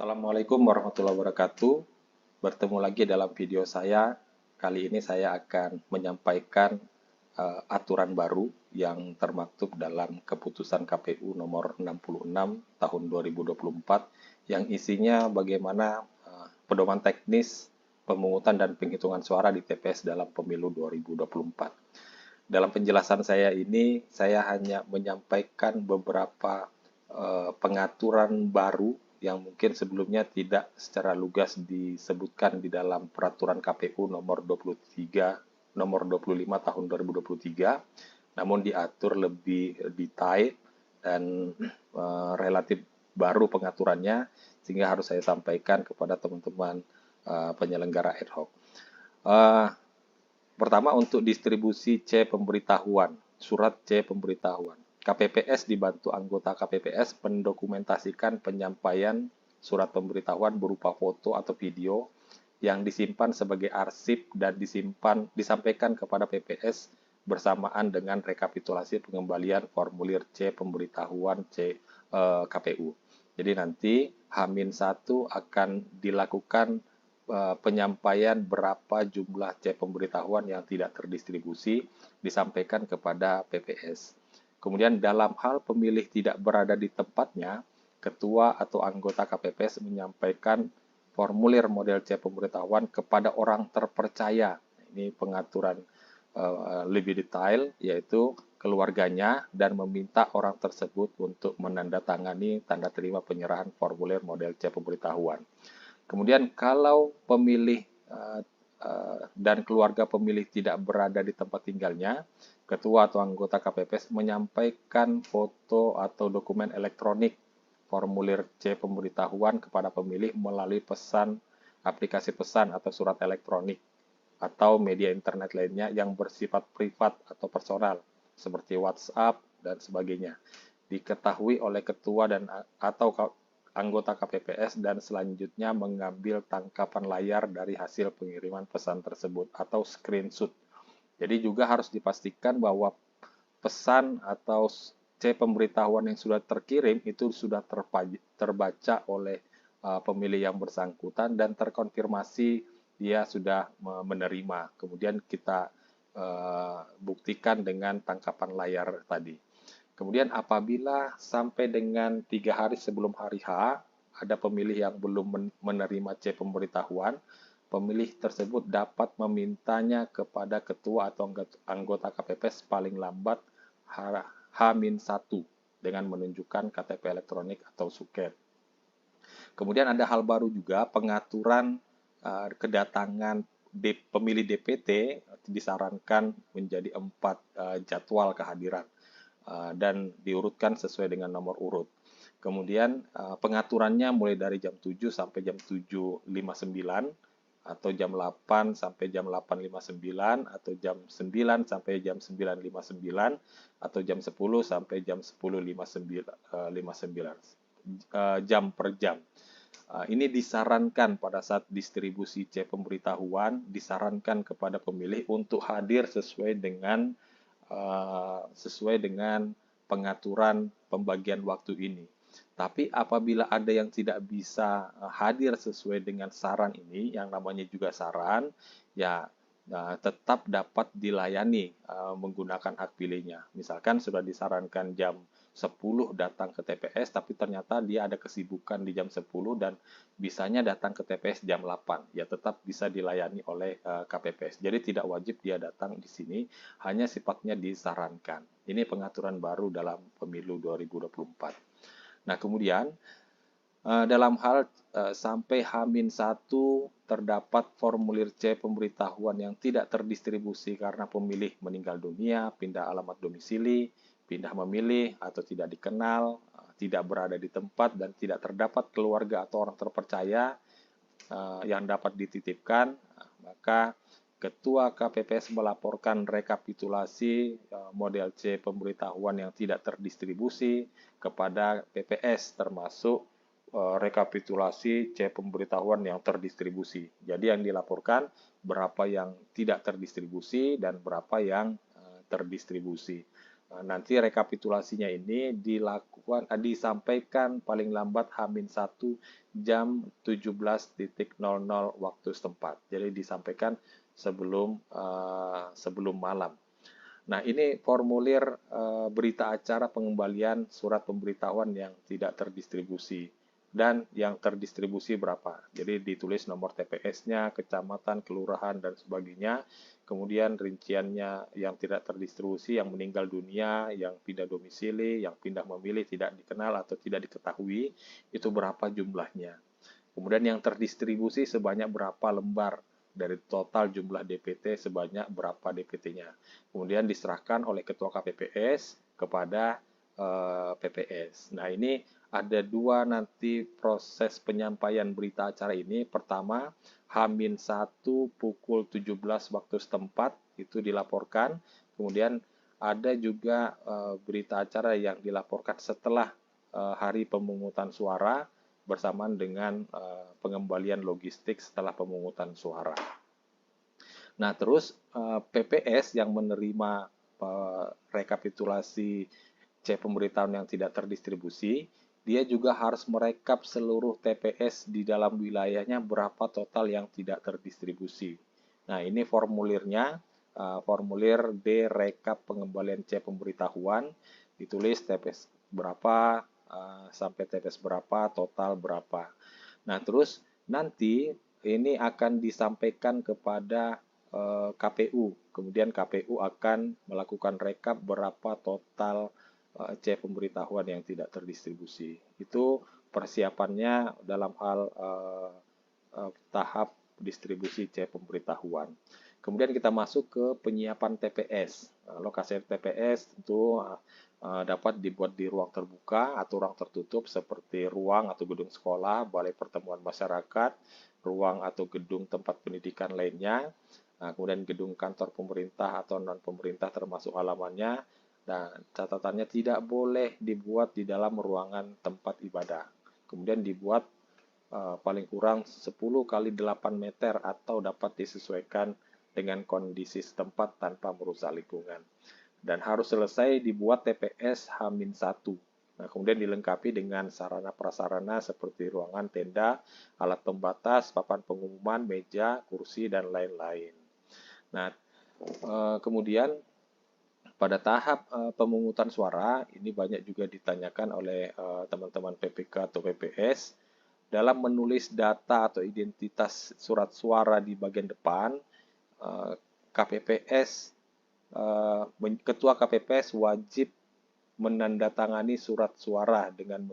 Assalamualaikum warahmatullahi wabarakatuh. Bertemu lagi dalam video saya. Kali ini saya akan menyampaikan aturan baru yang termaktub dalam keputusan KPU nomor 66 tahun 2024 yang isinya bagaimana pedoman teknis pemungutan dan penghitungan suara di TPS dalam pemilu 2024. Dalam penjelasan saya ini, saya hanya menyampaikan beberapa pengaturan baru yang mungkin sebelumnya tidak secara lugas disebutkan di dalam peraturan KPU nomor 25 tahun 2023, namun diatur lebih detail dan relatif baru pengaturannya, sehingga harus saya sampaikan kepada teman-teman penyelenggara ad hoc. Pertama, untuk distribusi C pemberitahuan, surat C pemberitahuan. KPPS dibantu anggota KPPS mendokumentasikan penyampaian surat pemberitahuan berupa foto atau video yang disimpan sebagai arsip dan disampaikan kepada PPS bersamaan dengan rekapitulasi pengembalian formulir C pemberitahuan KPU. Jadi nanti H-1 akan dilakukan penyampaian berapa jumlah C pemberitahuan yang tidak terdistribusi disampaikan kepada PPS. Kemudian dalam hal pemilih tidak berada di tempatnya, ketua atau anggota KPPS menyampaikan formulir model C pemberitahuan kepada orang terpercaya. Ini pengaturan lebih detail, yaitu keluarganya, dan meminta orang tersebut untuk menandatangani tanda terima penyerahan formulir model C pemberitahuan. Kemudian kalau pemilih dan keluarga pemilih tidak berada di tempat tinggalnya, ketua atau anggota KPPS menyampaikan foto atau dokumen elektronik formulir C pemberitahuan kepada pemilih melalui aplikasi pesan atau surat elektronik atau media internet lainnya yang bersifat privat atau personal seperti WhatsApp dan sebagainya, diketahui oleh ketua dan atau anggota KPPS dan selanjutnya mengambil tangkapan layar dari hasil pengiriman pesan tersebut atau screenshot. Jadi juga harus dipastikan bahwa pesan atau C pemberitahuan yang sudah terkirim itu sudah terbaca oleh pemilih yang bersangkutan dan terkonfirmasi dia sudah menerima. Kemudian kita buktikan dengan tangkapan layar tadi. Kemudian apabila sampai dengan 3 hari sebelum hari H, ada pemilih yang belum menerima C pemberitahuan, pemilih tersebut dapat memintanya kepada ketua atau anggota KPPS paling lambat H-1 dengan menunjukkan KTP elektronik atau suket. Kemudian ada hal baru juga, pengaturan kedatangan pemilih DPT disarankan menjadi 4 jadwal kehadiran dan diurutkan sesuai dengan nomor urut. Kemudian pengaturannya mulai dari jam 7 sampai jam 7.59, atau jam 8 sampai jam 8.59, atau jam 9 sampai jam 9.59, atau jam 10 sampai jam 10.59, jam per jam. Ini disarankan pada saat distribusi C pemberitahuan, disarankan kepada pemilih untuk hadir sesuai dengan pengaturan pembagian waktu ini. Tapi apabila ada yang tidak bisa hadir sesuai dengan saran ini, yang namanya juga saran, ya tetap dapat dilayani menggunakan hak pilihnya. Misalkan sudah disarankan jam 10 datang ke TPS, tapi ternyata dia ada kesibukan di jam 10 dan bisanya datang ke TPS jam 8. Ya tetap bisa dilayani oleh KPPS. Jadi tidak wajib dia datang di sini, hanya sifatnya disarankan. Ini pengaturan baru dalam pemilu 2024. Nah, kemudian dalam hal sampai H-1 terdapat formulir C pemberitahuan yang tidak terdistribusi karena pemilih meninggal dunia, pindah alamat domisili, pindah memilih atau tidak dikenal, tidak berada di tempat dan tidak terdapat keluarga atau orang terpercaya yang dapat dititipkan, maka Ketua KPPS melaporkan rekapitulasi model C pemberitahuan yang tidak terdistribusi kepada PPS, termasuk rekapitulasi C pemberitahuan yang terdistribusi. Jadi yang dilaporkan berapa yang tidak terdistribusi dan berapa yang terdistribusi. Nanti rekapitulasinya ini disampaikan paling lambat H-1 jam 17.00 waktu setempat. Jadi disampaikan sebelum malam. Nah, ini formulir berita acara pengembalian surat pemberitahuan yang tidak terdistribusi dan yang terdistribusi berapa. Jadi ditulis nomor TPS-nya, kecamatan, kelurahan, dan sebagainya. Kemudian rinciannya yang tidak terdistribusi, yang meninggal dunia, yang pindah domisili, yang pindah memilih tidak dikenal atau tidak diketahui, itu berapa jumlahnya. Kemudian yang terdistribusi sebanyak berapa lembar dari total jumlah DPT sebanyak berapa DPT-nya. Kemudian diserahkan oleh Ketua KPPS kepada PPS. Nah, ini ada dua nanti proses penyampaian berita acara ini. Pertama, H-1 pukul 17 waktu setempat itu dilaporkan. Kemudian ada juga berita acara yang dilaporkan setelah hari pemungutan suara bersamaan dengan pengembalian logistik setelah pemungutan suara. Nah, terus PPS yang menerima rekapitulasi C pemberitahuan yang tidak terdistribusi, dia juga harus merekap seluruh TPS di dalam wilayahnya berapa total yang tidak terdistribusi. Nah, ini formulirnya, formulir D rekap pengembalian C pemberitahuan, ditulis TPS berapa, sampai TPS berapa, total berapa. Nah, terus nanti ini akan disampaikan kepada KPU. Kemudian KPU akan melakukan rekap berapa total C pemberitahuan yang tidak terdistribusi. Itu persiapannya dalam hal tahap distribusi C pemberitahuan. Kemudian kita masuk ke penyiapan TPS. Lokasi TPS itu dapat dibuat di ruang terbuka atau ruang tertutup seperti ruang atau gedung sekolah, balai pertemuan masyarakat, ruang atau gedung tempat pendidikan lainnya, kemudian gedung kantor pemerintah atau non-pemerintah termasuk halamannya, dan catatannya tidak boleh dibuat di dalam ruangan tempat ibadah. Kemudian dibuat paling kurang 10 kali 8 meter atau dapat disesuaikan dengan kondisi setempat tanpa merusak lingkungan. Dan harus selesai dibuat TPS H-1. Nah, kemudian dilengkapi dengan sarana prasarana seperti ruangan tenda, alat pembatas, papan pengumuman, meja, kursi, dan lain-lain. Nah, kemudian pada tahap pemungutan suara, ini banyak juga ditanyakan oleh teman-teman PPK atau PPS, dalam menulis data atau identitas surat suara di bagian depan, KPPS, Ketua KPPS wajib menandatangani surat suara dengan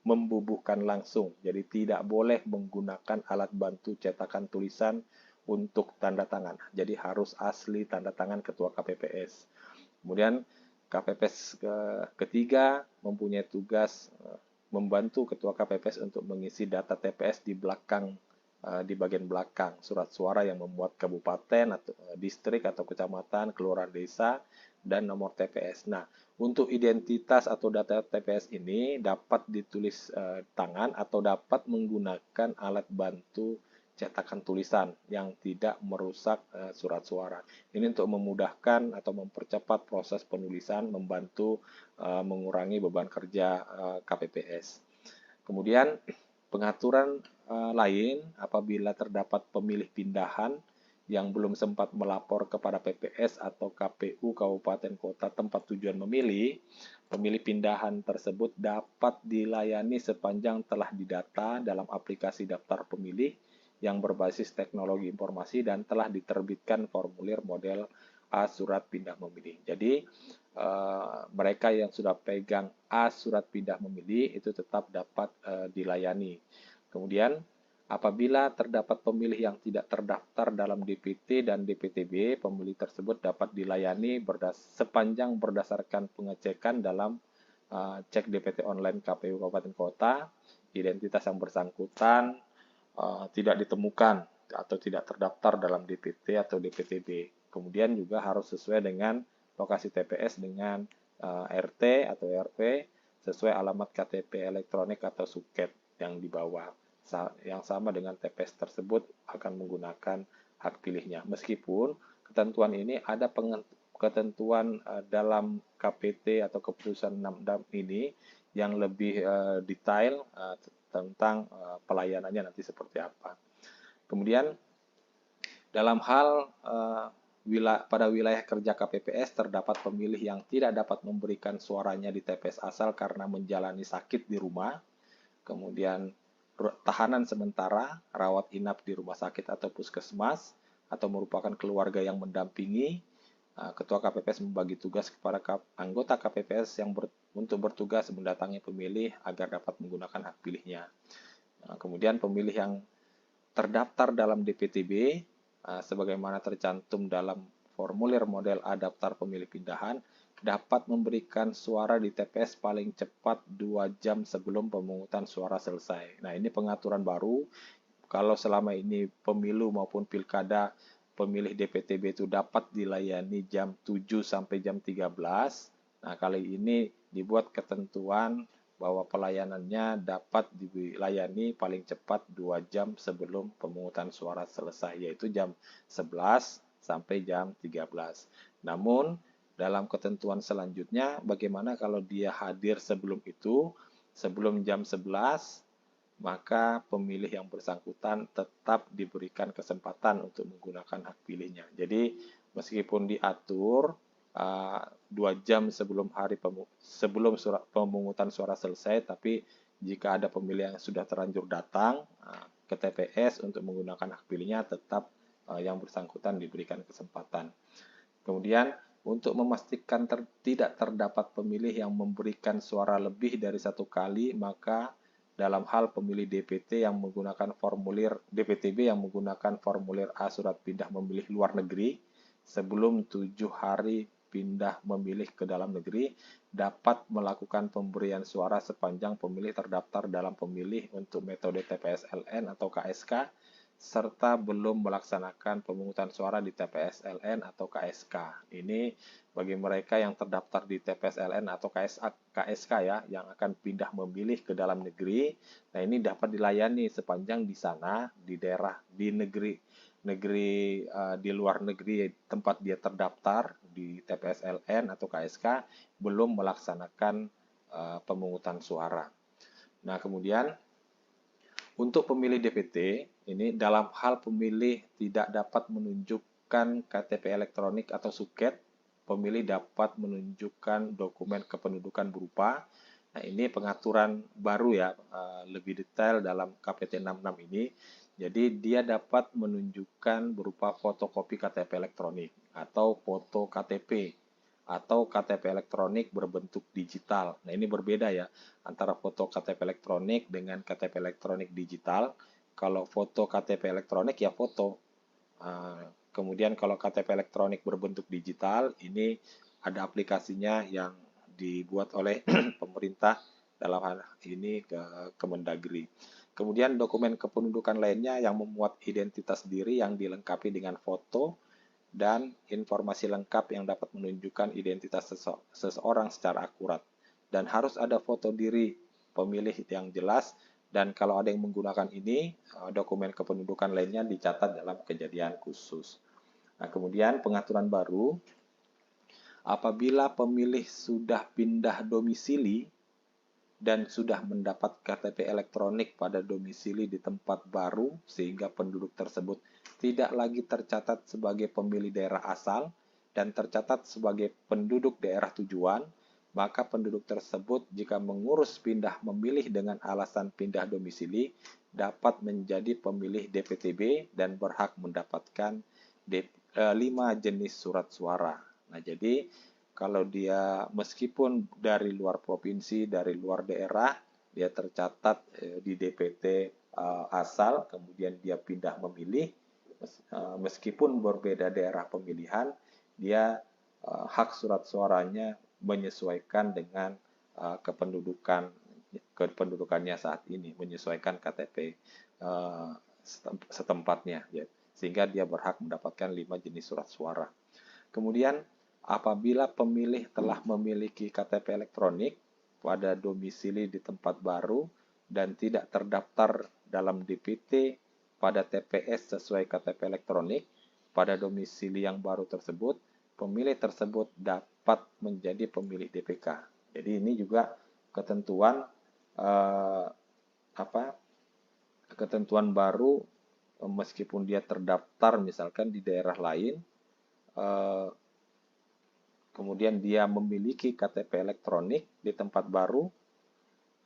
membubuhkan langsung. Jadi tidak boleh menggunakan alat bantu cetakan tulisan untuk tanda tangan. Jadi harus asli tanda tangan Ketua KPPS. Kemudian KPPS ketiga mempunyai tugas membantu Ketua KPPS untuk mengisi data TPS di bagian belakang surat suara yang memuat kabupaten atau distrik atau kecamatan, kelurahan, desa, dan nomor TPS. Nah, untuk identitas atau data TPS ini dapat ditulis tangan atau dapat menggunakan alat bantu cetakan tulisan yang tidak merusak surat suara. Ini untuk memudahkan atau mempercepat proses penulisan, membantu mengurangi beban kerja KPPS. Kemudian pengaturan lain apabila terdapat pemilih pindahan yang belum sempat melapor kepada PPS atau KPU Kabupaten Kota tempat tujuan memilih, pemilih pindahan tersebut dapat dilayani sepanjang telah didata dalam aplikasi daftar pemilih yang berbasis teknologi informasi dan telah diterbitkan formulir model A surat pindah memilih. Jadi mereka yang sudah pegang A surat pindah memilih itu tetap dapat dilayani. Kemudian apabila terdapat pemilih yang tidak terdaftar dalam DPT dan DPTB, pemilih tersebut dapat dilayani sepanjang berdasarkan pengecekan dalam cek DPT online KPU Kabupaten Kota, identitas yang bersangkutan tidak ditemukan atau tidak terdaftar dalam DPT atau DPTB. Kemudian juga harus sesuai dengan lokasi TPS dengan RT atau RP sesuai alamat KTP elektronik atau suket yang dibawa. Yang sama dengan TPS tersebut akan menggunakan hak pilihnya. Meskipun ketentuan ini ada ketentuan dalam KPT atau keputusan 6 ini yang lebih detail tentang pelayanannya nanti seperti apa. Kemudian dalam hal pada wilayah kerja KPPS terdapat pemilih yang tidak dapat memberikan suaranya di TPS asal karena menjalani sakit di rumah, kemudian tahanan sementara, rawat inap di rumah sakit atau puskesmas, atau merupakan keluarga yang mendampingi. Ketua KPPS membagi tugas kepada anggota KPPS untuk bertugas mendatangi pemilih agar dapat menggunakan hak pilihnya. Kemudian pemilih yang terdaftar dalam DPTB sebagaimana tercantum dalam formulir model A daftar pemilih pindahan dapat memberikan suara di TPS paling cepat 2 jam sebelum pemungutan suara selesai. Nah, ini pengaturan baru. Kalau selama ini pemilu maupun pilkada pemilih DPTB itu dapat dilayani jam 7 sampai jam 13. Nah, kali ini dibuat ketentuan bahwa pelayanannya dapat dilayani paling cepat 2 jam sebelum pemungutan suara selesai, yaitu jam 11 sampai jam 13. Namun, dalam ketentuan selanjutnya, bagaimana kalau dia hadir sebelum itu, sebelum jam 11, maka pemilih yang bersangkutan tetap diberikan kesempatan untuk menggunakan hak pilihnya. Jadi, meskipun diatur 2 jam sebelum pemungutan suara selesai, tapi jika ada pemilih yang sudah terlanjur datang ke TPS untuk menggunakan hak pilihnya, tetap yang bersangkutan diberikan kesempatan. Kemudian untuk memastikan tidak terdapat pemilih yang memberikan suara lebih dari 1 kali, maka dalam hal pemilih DPT yang menggunakan formulir DPTB yang menggunakan formulir A surat pindah memilih luar negeri sebelum 7 hari pindah memilih ke dalam negeri dapat melakukan pemberian suara sepanjang pemilih terdaftar dalam pemilih untuk metode TPS-LN atau KSK serta belum melaksanakan pemungutan suara di TPS-LN atau KSK. Ini bagi mereka yang terdaftar di TPS-LN atau KSK ya, yang akan pindah memilih ke dalam negeri. Nah, ini dapat dilayani sepanjang di sana, di daerah, di negeri di luar negeri tempat dia terdaftar di TPS-LN atau KSK belum melaksanakan pemungutan suara. Nah, kemudian untuk pemilih DPT ini dalam hal pemilih tidak dapat menunjukkan KTP elektronik atau suket, pemilih dapat menunjukkan dokumen kependudukan berupa. Nah, ini pengaturan baru ya, lebih detail dalam KPT 66 ini. Jadi dia dapat menunjukkan berupa fotokopi KTP elektronik atau foto KTP atau KTP elektronik berbentuk digital. Nah, ini berbeda ya antara foto KTP elektronik dengan KTP elektronik digital. Kalau foto KTP elektronik ya foto. Kemudian kalau KTP elektronik berbentuk digital, ini ada aplikasinya yang dibuat oleh pemerintah dalam hal ini ke Kemendagri. Kemudian dokumen kependudukan lainnya yang memuat identitas diri yang dilengkapi dengan foto dan informasi lengkap yang dapat menunjukkan identitas seseorang secara akurat. Dan harus ada foto diri pemilih yang jelas, dan kalau ada yang menggunakan ini, dokumen kependudukan lainnya dicatat dalam kejadian khusus. Nah, kemudian pengaturan baru, apabila pemilih sudah pindah domisili dan sudah mendapat KTP elektronik pada domisili di tempat baru sehingga penduduk tersebut tidak lagi tercatat sebagai pemilih daerah asal dan tercatat sebagai penduduk daerah tujuan, maka penduduk tersebut jika mengurus pindah memilih dengan alasan pindah domisili dapat menjadi pemilih DPTB dan berhak mendapatkan 5 jenis surat suara. Nah, jadi kalau dia meskipun dari luar provinsi, dari luar daerah, dia tercatat di DPT asal, kemudian dia pindah memilih, meskipun berbeda daerah pemilihan, dia hak surat suaranya menyesuaikan dengan kependudukannya saat ini, menyesuaikan KTP setempatnya, ya, sehingga dia berhak mendapatkan 5 jenis surat suara. Kemudian apabila pemilih telah memiliki KTP elektronik pada domisili di tempat baru dan tidak terdaftar dalam DPT pada TPS sesuai KTP elektronik pada domisili yang baru tersebut, pemilih tersebut dapat menjadi pemilih DPK. Jadi ini juga ketentuan eh, apa ketentuan baru, meskipun dia terdaftar misalkan di daerah lain, eh, kemudian dia memiliki KTP elektronik di tempat baru,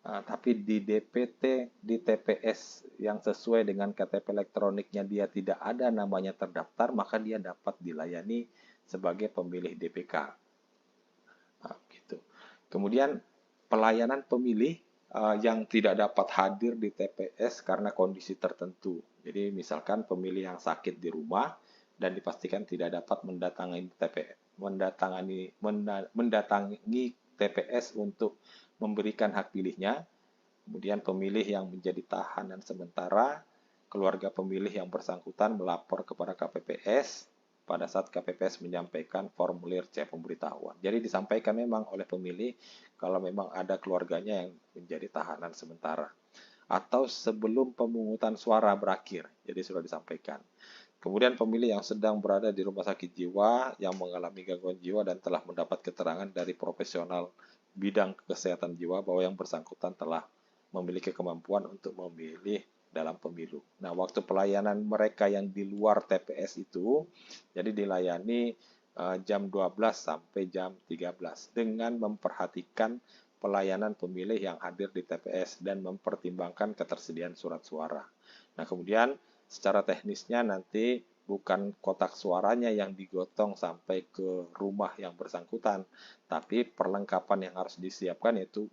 tapi di DPT, di TPS yang sesuai dengan KTP elektroniknya dia tidak ada namanya terdaftar, maka dia dapat dilayani sebagai pemilih DPK. Gitu. Kemudian pelayanan pemilih yang tidak dapat hadir di TPS karena kondisi tertentu. Jadi misalkan pemilih yang sakit di rumah dan dipastikan tidak dapat mendatangi TPS untuk memberikan hak pilihnya. Kemudian pemilih yang menjadi tahanan sementara, keluarga pemilih yang bersangkutan melapor kepada KPPS pada saat KPPS menyampaikan formulir C pemberitahuan. Jadi disampaikan memang oleh pemilih kalau memang ada keluarganya yang menjadi tahanan sementara. Atau sebelum pemungutan suara berakhir, jadi sudah disampaikan. Kemudian pemilih yang sedang berada di rumah sakit jiwa, yang mengalami gangguan jiwa dan telah mendapat keterangan dari profesional bidang kesehatan jiwa bahwa yang bersangkutan telah memiliki kemampuan untuk memilih dalam pemilu. Nah, waktu pelayanan mereka yang di luar TPS itu, jadi dilayani jam 12 sampai jam 13 dengan memperhatikan pelayanan pemilih yang hadir di TPS dan mempertimbangkan ketersediaan surat suara. Nah, kemudian secara teknisnya nanti bukan kotak suaranya yang digotong sampai ke rumah yang bersangkutan, tapi perlengkapan yang harus disiapkan yaitu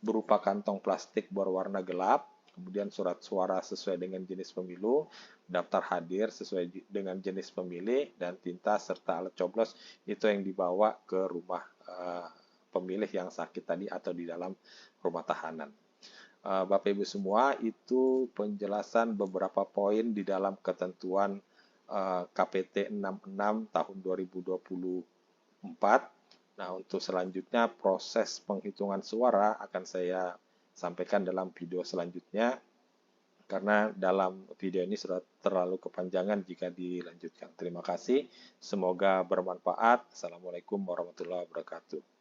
berupa kantong plastik berwarna gelap, kemudian surat suara sesuai dengan jenis pemilu, daftar hadir sesuai dengan jenis pemilih, dan tinta serta alat coblos itu yang dibawa ke rumah pemilih yang sakit tadi atau di dalam rumah tahanan. Bapak Ibu semua, itu penjelasan beberapa poin di dalam ketentuan KPT 66 tahun 2024. Nah, untuk selanjutnya proses penghitungan suara akan saya sampaikan dalam video selanjutnya, karena dalam video ini sudah terlalu kepanjangan jika dilanjutkan. Terima kasih, semoga bermanfaat. Assalamualaikum warahmatullahi wabarakatuh.